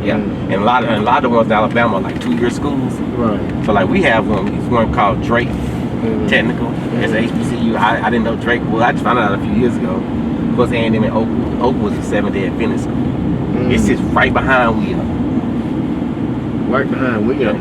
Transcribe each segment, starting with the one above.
Yeah, and a lot of the ones in Alabama are like 2-year schools. Right. So like we have one. It's one called Drake Technical. It's HBCU. I didn't know Drake. Well, I just found out a few years ago. Of course, A&M in Oakwood. Oakwood was a 7-day Adventist school. It sits right behind Wheel. Right behind Wheel.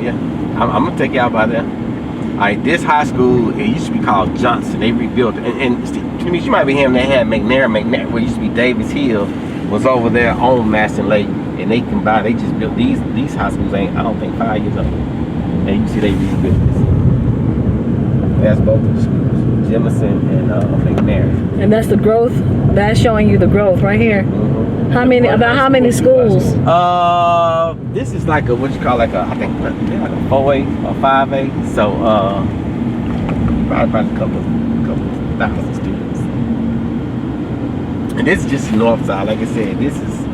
Yeah. I'm gonna take y'all by there. All right, this high school, it used to be called Johnson. They rebuilt it. And to me, you might be hearing they had McNair, where it used to be Davis Hill, was over there on Maston Lake. And they combined, they just built these high schools ain't, I don't think, 5 years old. And you see they rebuilt this. That's both of the schools, Jemison and McNair. And that's the growth, that's showing you the growth right here. How many schools? This is like a, what you call like a, I think like a 4A or 5A. So probably a couple thousand students. And this is just the north side. Like I said, this is,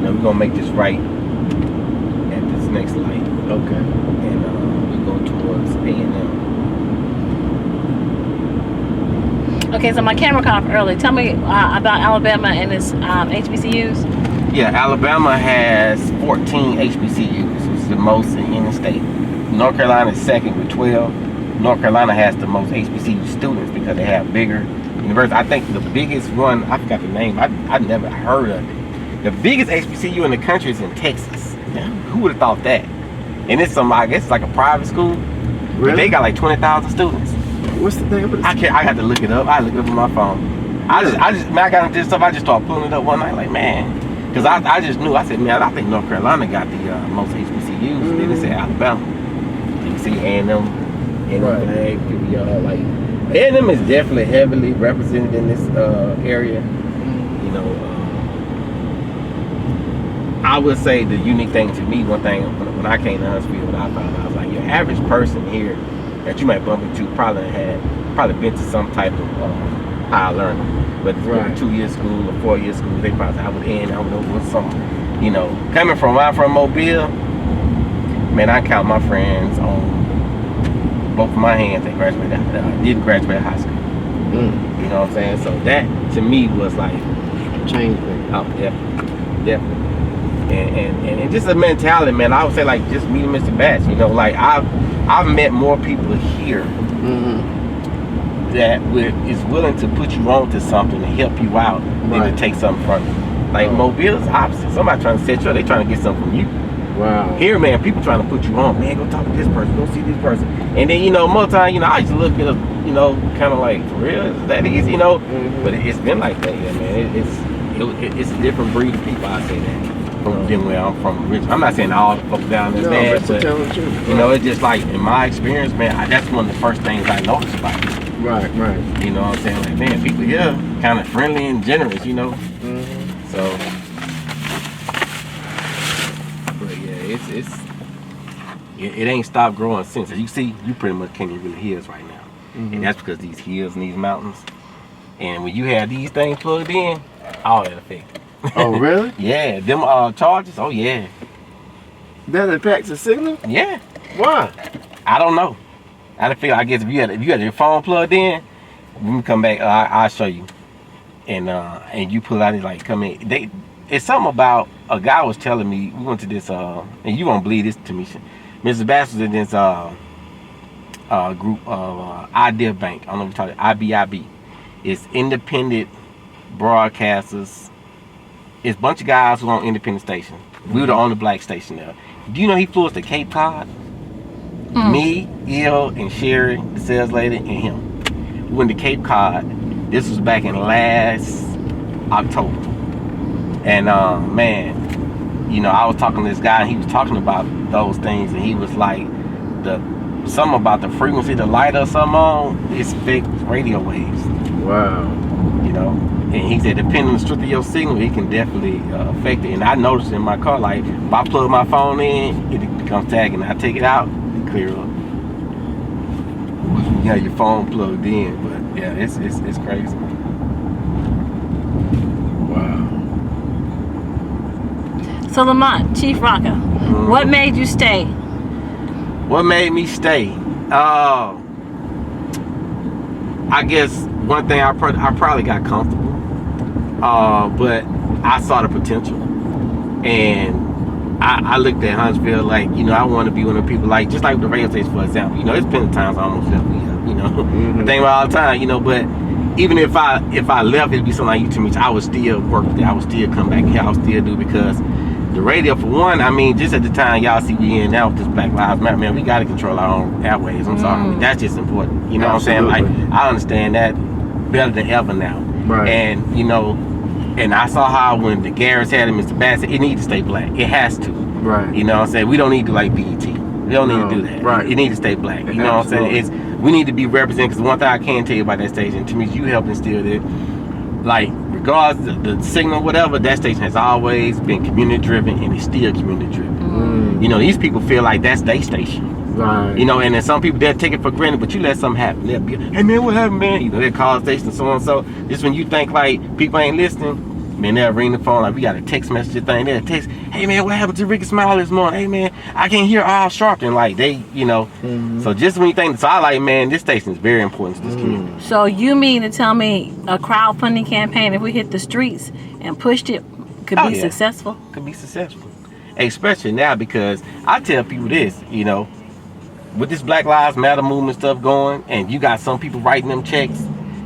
we're gonna make this right at this next light. Okay. And we go towards A&M. Okay, so my camera cut off early. Tell me about Alabama and its HBCUs. Yeah, Alabama has 14 HBCUs, which is the most in the state. North Carolina is second with 12. North Carolina has the most HBCU students because they have bigger universities. I think the biggest one, I forgot the name, I never heard of it. The biggest HBCU in the country is in Texas. Now, who would have thought that? And it's some, I guess it's like a private school. Really? But they got like 20,000 students. What's the name of the school? I had to look it up. I looked it up on my phone. I got into this stuff. I just started pulling it up one night, like, man, because I just knew. I said, man, I think North Carolina got the most HBCUs. And then they said Alabama. You see A&M, like A&M is definitely heavily represented in this area. I would say the unique thing to me, one thing when I came to Huntsville, what I found out, I was like, your average person here that you might bump into probably been to some type of higher learning, whether it's a 2-year school or 4-year school. They probably I would know what's something. Coming from Mobile, man, I count my friends on both of my hands that didn't graduate high school. You know what I'm saying? So that to me was like change. Oh, definitely. And just a mentality, man. I would say like just meeting Mr. Batch. Like I've met more people here that is willing to put you on to something and help you out than to take something from you. Like Mobile is opposite. Somebody trying to set you up, they trying to get something from you. Wow. Here, man, people trying to put you on. Man, go talk to this person, go see this person. And then, most time, I used to look at it, kind of like, for real, is that easy, But it's been like that, yeah, man. It's a different breed of people, I say that. From where I'm from originally. I'm not saying all the folks down there bad, but it's just like in my experience, man, that's one of the first things I noticed about it. Right. You know what I'm saying? Like, man, people here kind of friendly and generous, So, but yeah, it ain't stopped growing since. As you see, you pretty much can't even really hear us right now, and that's because these hills and these mountains. And when you have these things plugged in, all that affects. Oh, really? Yeah, them charges. Oh, yeah. That impacts the signal? Yeah. Why? I don't know. I guess if you had your phone plugged in, when we come back, I'll show you. And you pull out, like, come in. It's something about, a guy was telling me, we went to this, and you won't believe this to me. Mrs. Bass was in this group, Idea Bank. I don't know if you talk about IBIB. It's independent broadcasters. It's a bunch of guys who are on independent stations. We were the only black station there. Do you know he flew us to Cape Cod? Me, Il, and Sherry, the sales lady, and him. We went to Cape Cod. This was back in last October. And man, I was talking to this guy, and he was talking about those things, and he was like, something about the frequency, the light or something on, it's fake radio waves. Wow. And he said, depending on the strength of your signal, it can definitely affect it. And I noticed in my car, like, if I plug my phone in, it becomes tagging. I take it out, it clear up. You have your phone plugged in, but yeah, it's crazy. Wow. So Lamont, Chief Rocker, what made you stay? What made me stay? I guess one thing, I probably got comfortable. But I saw the potential. And I looked at Huntsville like, you know, I want to be one of the people, like, just like the radio station, for example. You know, it's been times I almost left me up, you know. I think about all the time, you know, but even if I left, it'd be something like you to me, I would still work there. I would still come back here. I would still do, because the radio, for one, I mean, just at the time y'all see we in now with this Black Lives Matter, man, we got to control our own airways. I'm sorry. That's just important. You know Absolutely. what I'm saying? Like, I understand that better than ever now. Right. And, you know, and I saw how when the Garrett's had it, Mr. Bassett, it needs to stay black. It has to. Right. You know what I'm saying? We don't need to like BET. We don't need to do that. Right. It needs to stay black. You know what I'm saying? We need to be represented, because one thing I can tell you about that station, to me, you helped instill it. Like, regardless of the signal, whatever, that station has always been community driven, and it's still community driven. You know, these people feel like that's their station. Right. You know, and then some people, they'll take it for granted, but you let something happen. They'll be, hey man, what happened, man? You know, they call the station, so and so. Just when you think like people ain't listening, man, they'll ring the phone, like we got a text message thing. They'll text, hey man, what happened to Ricky Smile this morning? Hey man, I can't hear all sharp. And like they, you know, so just when you think, so I like, man, this station is very important to this community. So you mean to tell me a crowdfunding campaign, if we hit the streets and pushed it, could be successful? Could be successful. Especially now, because I tell people this, you know, with this Black Lives Matter movement stuff going, and you got some people writing them checks,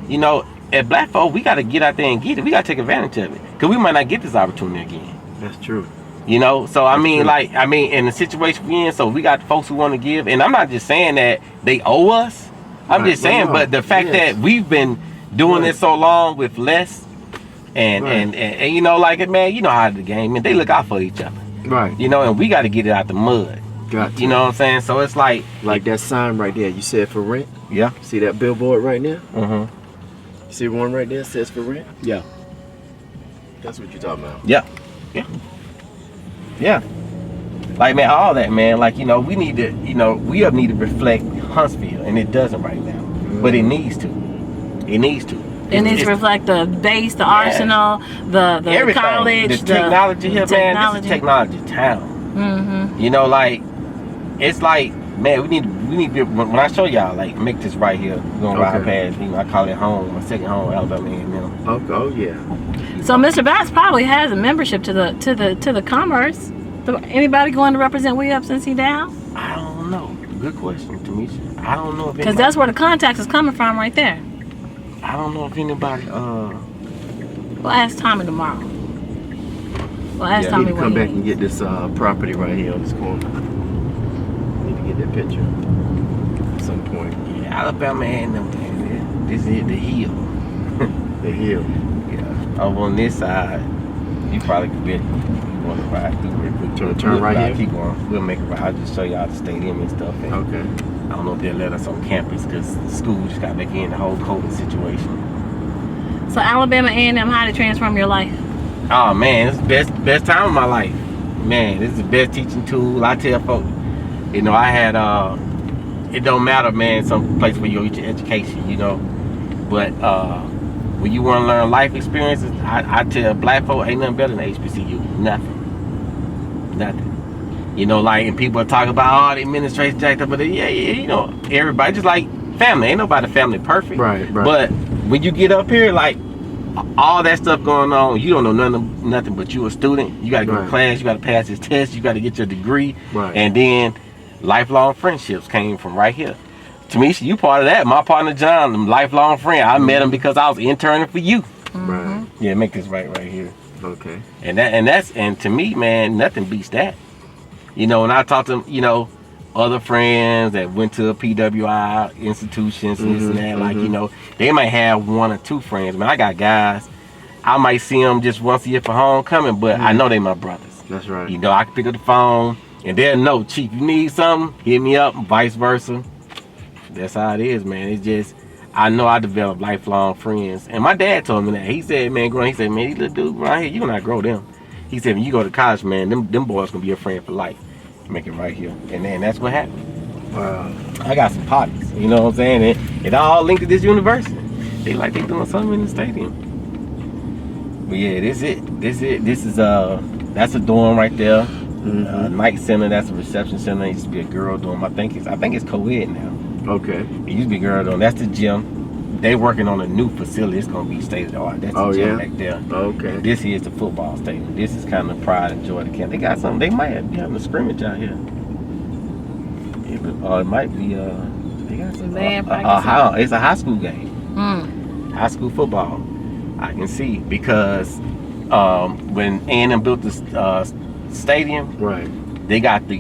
you know, as black folk, we got to get out there and get it. We got to take advantage of it, because we might not get this opportunity again. That's true. You know, so I mean, like, I mean, in the situation we in, so we got folks who want to give, and I'm not just saying that they owe us. I'm just saying, but the fact that we've been doing this so long with less, and you know, like, man, you know how the game, and they look out for each other. Right. You know, and we got to get it out the mud. Got to. You know what I'm saying? So it's like that sign right there. You said for rent. Yeah. See that billboard right there? Mm-hmm. See one right there says for rent? Yeah. That's what you're talking about. Yeah. Yeah. Yeah. Like, man, all that, man. Like, you know, we need to, you know, we need to reflect Huntsville, and it doesn't right now, but it needs to. It needs to. It needs to reflect the base, the arsenal, the everything. college, the technology here, man. This is technology town. You know, like, it's like, man, we need to, when I show y'all, like, make this right here, we're gonna ride past, you know, I call it home, my second home, Alabama A&M. Okay. Oh yeah. So Mr. Bass probably has a membership to the Commerce. Anybody going to represent We Up since he down? I don't know. Good question, Tamisha. I don't know if because that's where the contacts is coming from right there. I don't know if anybody. We'll ask Tommy tomorrow. We'll ask Tommy. Need to come back and get this property right here on this corner. Need to get that picture at some point. Yeah, Alabama and them things. This is the hill. The hill. Yeah. Over on this side, you probably could be. Want to ride through real quick. Turn right here. Keep going. We'll make it right. I'll just show y'all the stadium and stuff. And okay. I don't know if they'll let us on campus, because the school just got back in the whole COVID situation. So Alabama A&M, how to transform your life? Oh man, it's the best time of my life. Man, this is the best teaching tool. I tell folks, you know, I had it don't matter, man, some place where you get your education, you know, but when you want to learn life experiences, I tell black folk ain't nothing better than HBCU. Nothing. You know, like, and people talk about, oh, the administration jacked up, but yeah, you know, everybody just like family. Ain't nobody family perfect. Right. But when you get up here, like, all that stuff going on, you don't know nothing but you a student. You got to go to class, you got to pass this test, you got to get your degree, and then lifelong friendships came from right here. Tamisha, you part of that. My partner John, the lifelong friend. I met him because I was interning for you. Right. Yeah, make this right here. Okay. And to me, man, nothing beats that. You know, when I talk to, you know, other friends that went to PWI institutions and this and that, like, you know, they might have one or two friends. Man, I got guys, I might see them just once a year for homecoming, but I know they my brothers. That's right. You know, I can pick up the phone and they'll know, Chief, you need something, hit me up, and vice versa. That's how it is, man. It's just, I know I developed lifelong friends. And my dad told me that. He said, man, these little dudes right here, you gonna grow them. He said, when you go to college, man, them boys gonna be your friend for life. Make it right here. And then that's what happened. Wow. I got some partners, you know what I'm saying? It all linked to this university. They like they doing something in the stadium. But yeah, this is that's a dorm right there. Night center, that's a reception center. It used to be a girl dorm. I think it's co-ed now. Okay. It used to be a girl dorm. That's the gym. they working on a new facility. It's gonna be state of the art. That's the gym back there. Okay. And this is the football stadium. This is kind of pride and joy of the camp. They got something. They might be having a scrimmage out here. It might be they got some. It's a high school game. High school football. I can see because when A&M built the stadium, right, they got the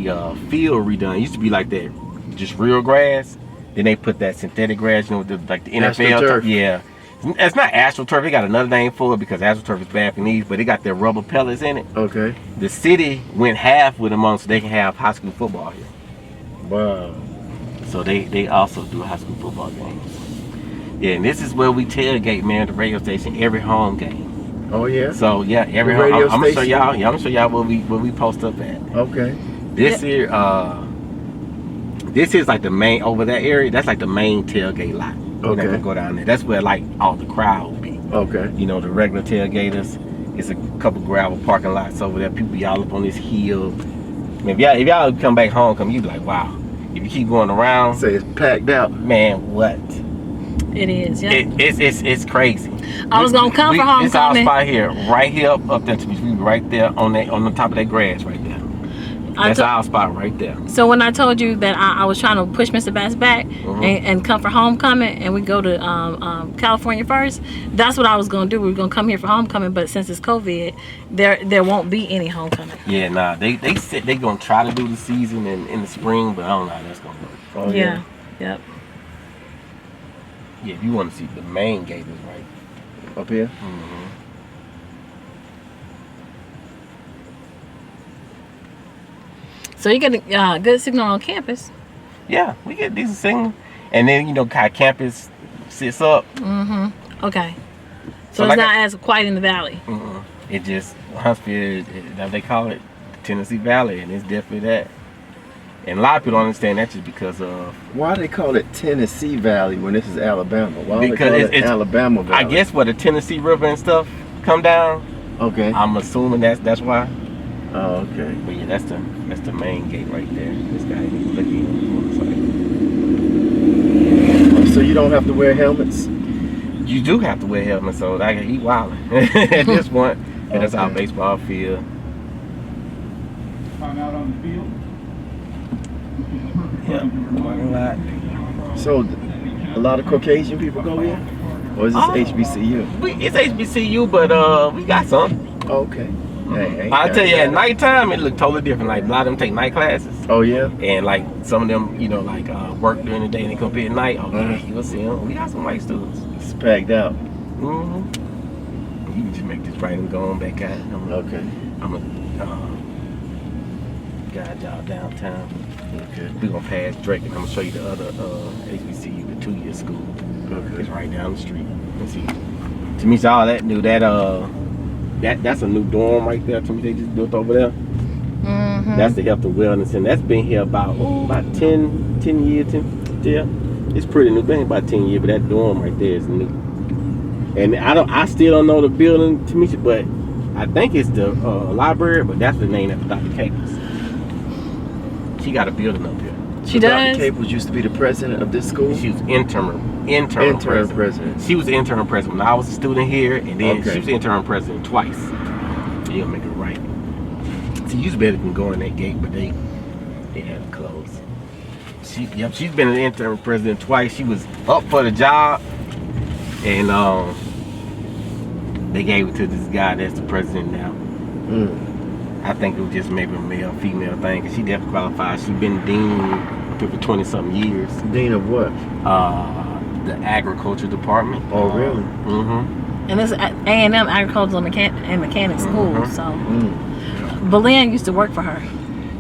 field redone. It used to be like that, just real grass. Then they put that synthetic grass, you know, like the NFL turf. Yeah, it's not AstroTurf. They got another name for it because AstroTurf is bad for knees, but they got their rubber pellets in it. Okay. The city went half with them on so they can have high school football here. Wow. So they also do high school football games. Yeah, and this is where we tailgate, man, the radio station every home game. Oh yeah. So yeah, every home. I'm gonna show y'all. Yeah, I'm gonna show y'all where we post up at. Okay. This here, this is like the main over that area. That's like the main tailgate lot. We're not gonna go down there. That's where like all the crowd will be. Okay. You know, the regular tailgaters. It's a couple gravel parking lots over there. People y'all up on this hill. I mean, if y'all come back home, you be like, wow. If you keep going around, say it's packed out. Man, what? It is, yeah. It's crazy. I was gonna come for homecoming. It's our spot here, right here up there to me. We right there on the top of that grass right there. That's our spot right there. So when I told you that I was trying to push Mr. Bass back and come for homecoming, and we go to California first, that's what I was gonna do. We were gonna come here for homecoming, but since it's COVID, there won't be any homecoming. Yeah, nah. They said they gonna try to do the season in the spring, but I don't know how that's gonna work. Oh, yeah. Yep. Yeah, if you want to see the main gate is right up here. So you get a good signal on campus. Yeah, we get decent signal, and then you know, campus sits up. Okay. So it's like not as quiet in the valley. It just Huntsville, that they call it Tennessee Valley, and it's definitely that. And a lot of people don't understand that just because of why they call it Tennessee Valley when this is Alabama. Why because they call it Alabama Valley? I guess where the Tennessee River and stuff come down. Okay. I'm assuming that's why. Oh, okay. But yeah, that's the main gate right there. This guy ain't looking on. So you don't have to wear helmets? You do have to wear helmets, so he wilding at this point. And that's our baseball field. Hung out on the field. Yeah, parking lot. So a lot of Caucasian people go here? Or is this HBCU? It's HBCU, but we got some. Okay. Hey, I'll tell you, at nighttime it look totally different. Like a lot of them take night classes. Oh yeah. And like some of them, you know, like work during the day and they come here at night. Oh yeah, you will see them. We got some white students. It's packed out. You can just make this right and go on back out. Okay. I'm gonna guide y'all downtown. Okay. We're gonna pass Drake and I'm gonna show you the other HBCU, the 2-year school. Okay. It's right down the street. Let's see. To me, all that new that's a new dorm right there. To me, they just built over there. That's the health and wellness, and that's been here about 10 years. Yeah, it's pretty new. Been about 10 years, but that dorm right there is new. And I still don't know the building, to me, but I think it's the library. But that's the name of Dr. Capers. She got a building up here. She does. Dr. Capers used to be the president of this school. She was interim president. She was interim president when I was a student here, and then she was interim president twice. You'll make it right. See, you better can go in that gate, but they had it closed. She's been an interim president twice. She was up for the job, and they gave it to this guy that's the president now. I think it was just maybe a male-female thing, because she definitely qualified. She's been dean for 20-something years. Dean of what? The agriculture department. Oh, really? And it's A&M Agricultural and Mechanics School. So, Belen used to work for her,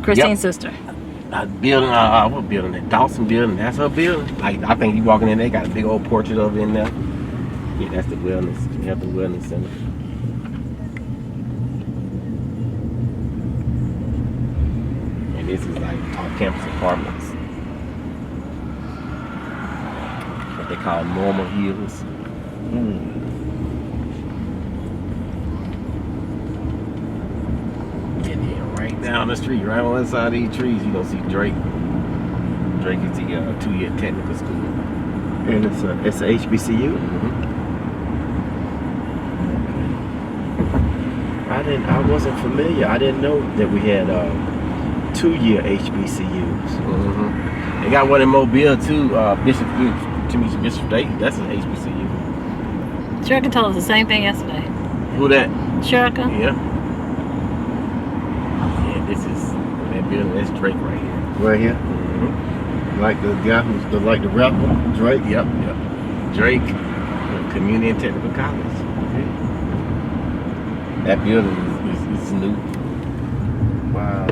Christine's sister. Building, what building? That Dawson building. That's her building. Like, I think you walking in there, got a big old portrait of it in there. Yeah, that's the health and wellness center. And this is like off-campus apartments. What they call normal hills. And then right down the street, right on one side of these trees, you gonna see Drake. Drake is the 2-year technical school. And it's a HBCU. I wasn't familiar. I didn't know that we had 2-year HBCUs. They got one in Mobile too. Bishop State. That's an HBCU. Sherika told us the same thing yesterday. Who that? Sherika? Yeah. Yeah, this is that building. That's Drake right here. Right here. Like the guy who's the rapper Drake. Yep. Drake, Community and Technical College. That building is new. Wow.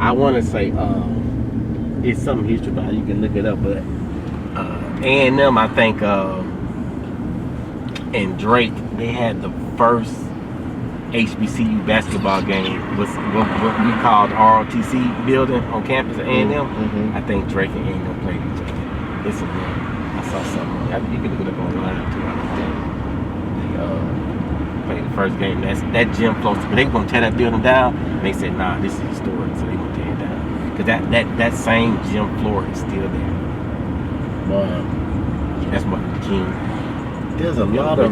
I want to say it's some history about it. You can look it up, but A&M, I think, and Drake, they had the first HBCU basketball game. Was what we called ROTC building on campus at A&M. I think Drake and A&M played each other. It's a game. I saw something. You can look it up online too. Played the first game. That gym close to, but they were gonna tear that building down. And they said, nah, this is historic, so they gonna tear it down. Cause that same gym floor is still there. Wow. That's Martin Luther King. There's a lot of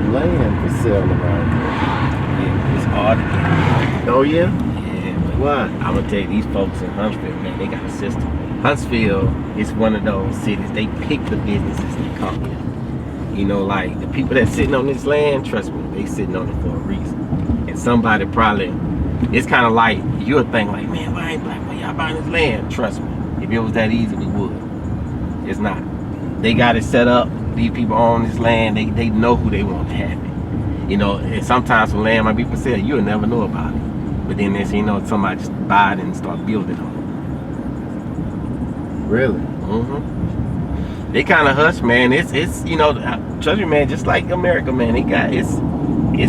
land for sale around Yeah, it's hard. here. Oh yeah? Yeah, but Why? I'm gonna tell you, these folks in Huntsville, man, they got a system. Huntsville is one of those cities. They pick the businesses that come here. You know, like the people that's sitting on this land, trust me, they sitting on it for a reason. And somebody probably, it's kind of like you'll think like, man, why ain't black? Why y'all buying this land? Trust me, if it was that easy, we would. It's not. They got it set up. These people own this land. They know who they want to have it. You know, and sometimes when land might be for sale, you'll never know about it. But then there's, you know, somebody just buy it and start building on it. Really? They kind of hush, man. It's you know, trust me, man. Just like America, man. It's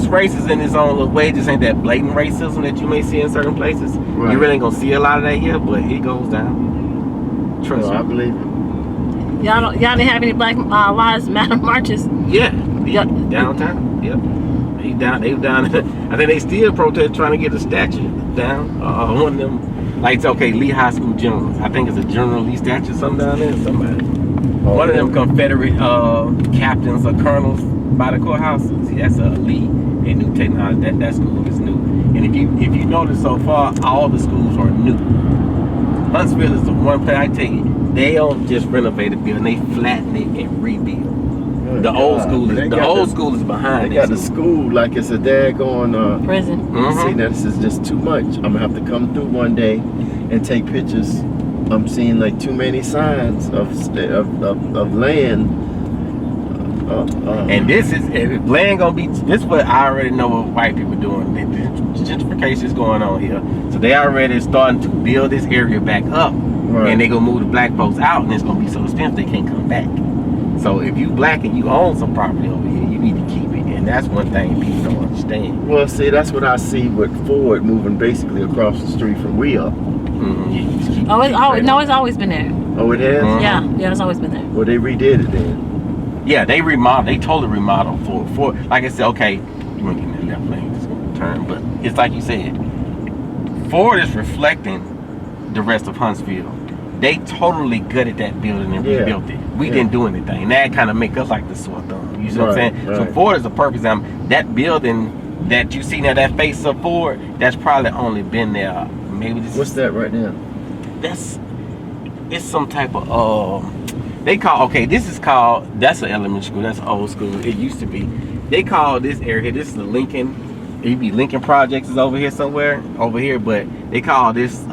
racist in its own little way. Just ain't that blatant racism that you may see in certain places. Right. You really ain't gonna see a lot of that here, but it goes down. Trust me. I believe it. Y'all didn't have any Black Lives Matter marches? Yeah, downtown. Yep. They were down. I think they still protest trying to get a statue down. One of them, like it's okay, Lee High School generals. I think it's a General Lee statue, something down there. Somebody. One of them Confederate captains or colonels by the courthouse. See, that's a Lee and New Technology. That school is new. And if you notice so far, all the schools are new. Huntsville is the one place I tell you, they don't just renovate a building, they flatten it and rebuild. The old school is behind. They got the school like it's a daggone Prison. See, now this is just too much. I'm gonna have to come through one day and take pictures. I'm seeing like too many signs of land. And this is, if land gonna be, this is what I already know what white people doing. The gentrification is going on here. So they already starting to build this area back up. Right. And they gonna move the black folks out, and it's gonna be so expensive they can't come back. So if you black and you own some property over here, you need to keep it. And that's one thing people don't understand. Well, see, that's what I see with Ford moving basically across the street from we are. It's always been there. Oh, it has? Yeah, it's always been there. Well, they redid it then. Yeah, they totally remodeled Ford. Like I said, okay, you want to get in that left lane, just gonna turn. But it's like you said, Ford is reflecting the rest of Huntsville. They totally gutted that building and rebuilt it. We didn't do anything. And that kind of make us like the sore thumb. You see what I'm saying? Right. So Ford is a perfect example. That building that you see now, that face of Ford, that's probably only been there maybe this. What's that right now? It's some type of that's an elementary school, that's old school. It used to be. They call this area, this is the Lincoln, Lincoln Projects is over here somewhere, but they call this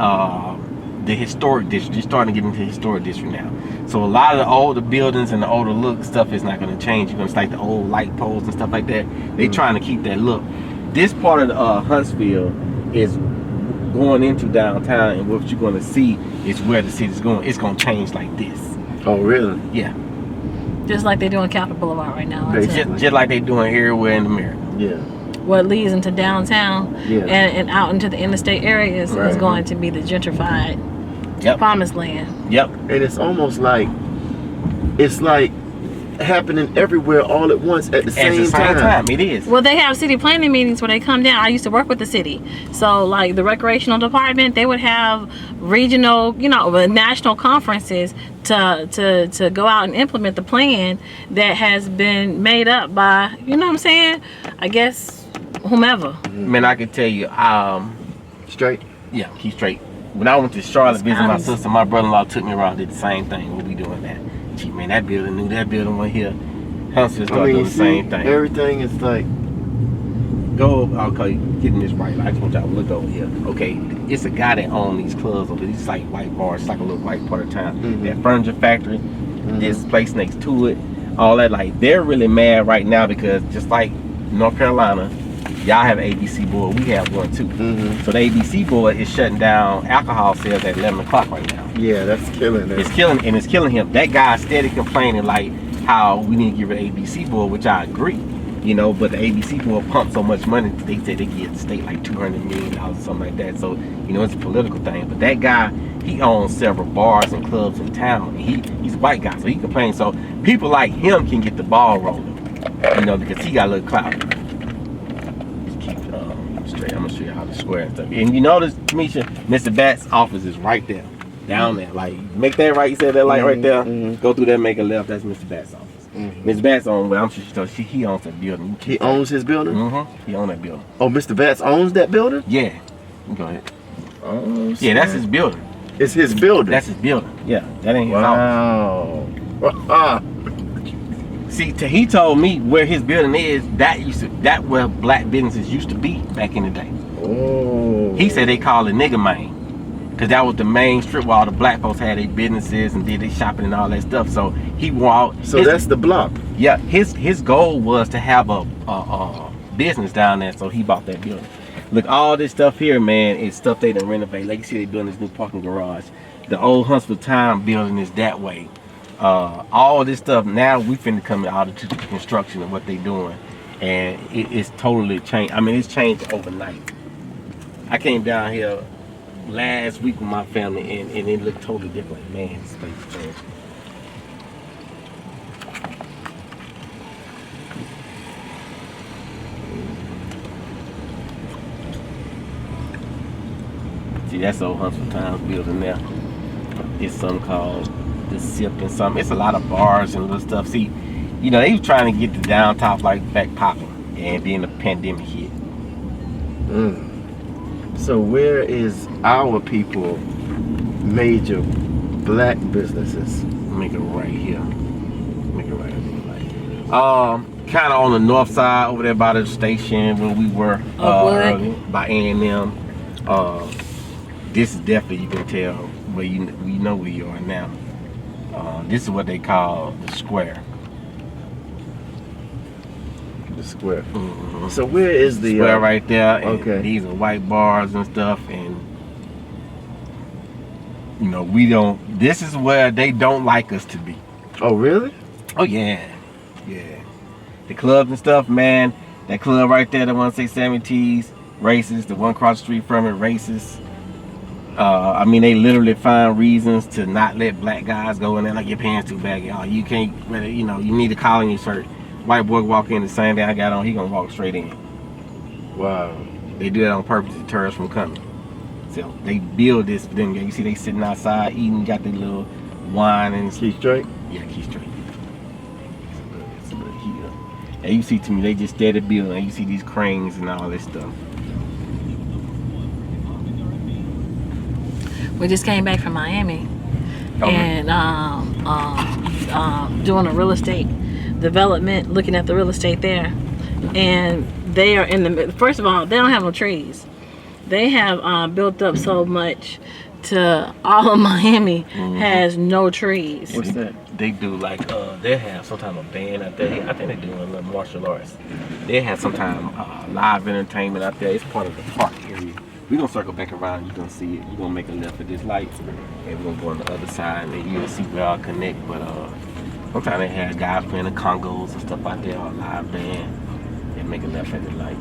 the historic district. You're starting to get into the historic district now. So a lot of the older buildings and the older look stuff is not going to change. You're going to like the old light poles and stuff like that. They trying to keep that look. This part of Huntsville is going into downtown, and what you're going to see is where the city's going. It's going to change like this. Oh, really? Yeah. Just like they do on Capitol Boulevard right now. Just like they doing everywhere in America. Yeah. What leads into downtown and out into the interstate areas is going to be the gentrified promised land. Yep. And it's almost like, it's like happening everywhere all at once at the same time. It is. Well, they have city planning meetings where they come down. I used to work with the city, so like the recreational department, they would have regional, national conferences to go out and implement the plan that has been made up by, you know what I'm saying? I guess whomever. Man, I can tell you, Straight. yeah, he's straight. When I went to Charlotte visit my sister, my brother-in-law took me around, did the same thing. What we doing that? Gee, man, that building knew that building went here. Huntsville started doing the same thing. Everything is like. Okay, getting this right. I just want y'all to look over here. Okay, it's a guy that owns these clubs over there. It's like white bars, it's like a little white part of town. That furniture factory, this place next to it, all that. Like, they're really mad right now because just like North Carolina, y'all have an ABC board. We have one too. So the ABC board is shutting down alcohol sales at 11 o'clock right now. Yeah, that's killing it. It's killing him. That guy steady complaining like how we need to give an ABC board, which I agree. But the ABC board pumps so much money. They say they give the state like $200 million or something like that. So it's a political thing. But that guy, he owns several bars and clubs in town. And he's a white guy, so he complains. So people like him can get the ball rolling, because he got a little clout. Straight. I'm gonna show you how to square and stuff. And you notice, Tamisha, Mr. Bat's office is right there, down there. Like, make that right. You said that light right there. Go through there, make a left. That's Mr. Bat's office. Mr. Bat's on. Well, I'm sure he owns that building. He owns his building. He owns that building. Oh, Mr. Batts owns that building. Yeah. Go ahead. Oh. Yeah, that's his building. It's his building. That's his building. Yeah, that ain't his office. Wow. See, he told me where his building is. That where black businesses used to be back in the day. Oh. He said they call it nigga main, because that was the main strip where all the black folks had their businesses and did their shopping and all that stuff. So he walked. So that's the block. Yeah, his goal was to have a business down there, so he bought that building. Look, all this stuff here, man, is stuff they done renovate. Like you see, they building this new parking garage. The old Huntsville Town building is that way. All this stuff now we finna come out of the construction of what they doing, and it's totally changed. I mean, it's changed overnight. I came down here last week with my family, and it looked totally different. Man, this place is changed. See, that's old Huntsville Town building there. It's something called the Sip and something. It's a lot of bars and little stuff. See, they was trying to get the downtown like back popping, and then the pandemic hit. So where is our people major black businesses? Make it right here. Make it right here. Kind of on the north side over there by the station where we were earlier, by A&M. This is definitely, you can tell where you know where you are now. This is what they call the square. The square. So where is the square right there? And okay. These are white bars and stuff, and we don't. This is where they don't like us to be. Oh really? Oh yeah. The clubs and stuff, man. That club right there, the 167T's, racist. The one across the street from it, racist. I mean, they literally find reasons to not let black guys go in there, like your pants too baggy. Oh, you can't, you need a collar in your shirt. White boy walk in the same day I got on, he gonna walk straight in. Wow. They do that on purpose to deter us from coming. So they build this for them. You see, they sitting outside eating, got their little wine and Keep straight. Yeah, keep straight. It's a little heat up. And you see, to me, they just steady building. You see these cranes and all this stuff. We just came back from Miami, and doing a real estate development, looking at the real estate there, and they are in the. First of all, they don't have no trees. They have built up so much to all of Miami has no trees. What's that? They do like they have some type of band out there. I think they're doing a little martial arts. They have some type of live entertainment out there. It's part of the park area. We're gonna circle back around, you're gonna see it. You're gonna make a left at this light, and we're gonna go on the other side, and you'll see where I'll connect. But sometimes they have guys playing the congos and stuff out there, or live band, and make a left at the light.